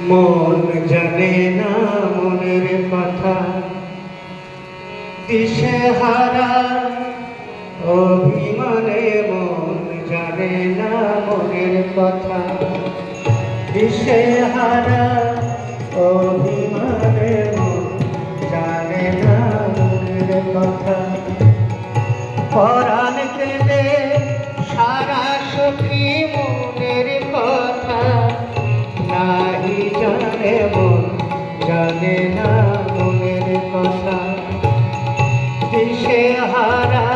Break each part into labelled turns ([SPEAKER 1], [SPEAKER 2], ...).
[SPEAKER 1] মন জানে না মনের কথা, দিশেহারা অভিমানে মন জানে না মনের কথা, দিশেহারা অভিমানে মন জানে না মনের কথা। পরাণ কেঁদে সারা সখী মনের কথা, নাহি জানে মন জানে না মনের কথা, দিশেহারা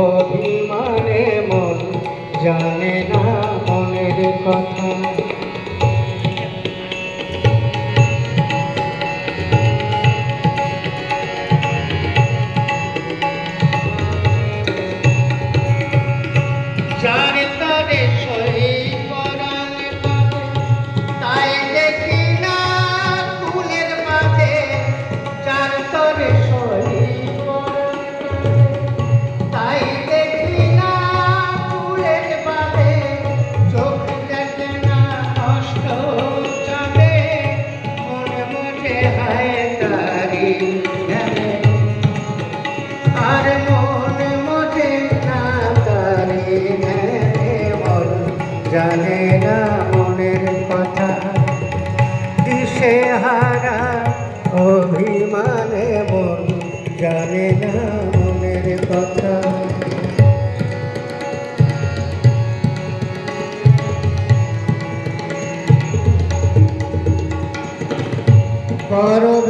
[SPEAKER 1] অভিমানে মন জানে না মনের কথা। যার তরে সই পরাণ পাবে, তাই দেখি না ফুলের মাঝে। যার তরে সই পরাণ পাবে, তাই দেখি না ফুলের মাঝে। চোখ দেখে না নষ্ট যাবে, মনে মনে হায় তারি ধ্যানে। আর মনে মনে না তারি জানে না মনের কথা, দিশেহারা অভিমানে মন জানে না মনের কথা। করব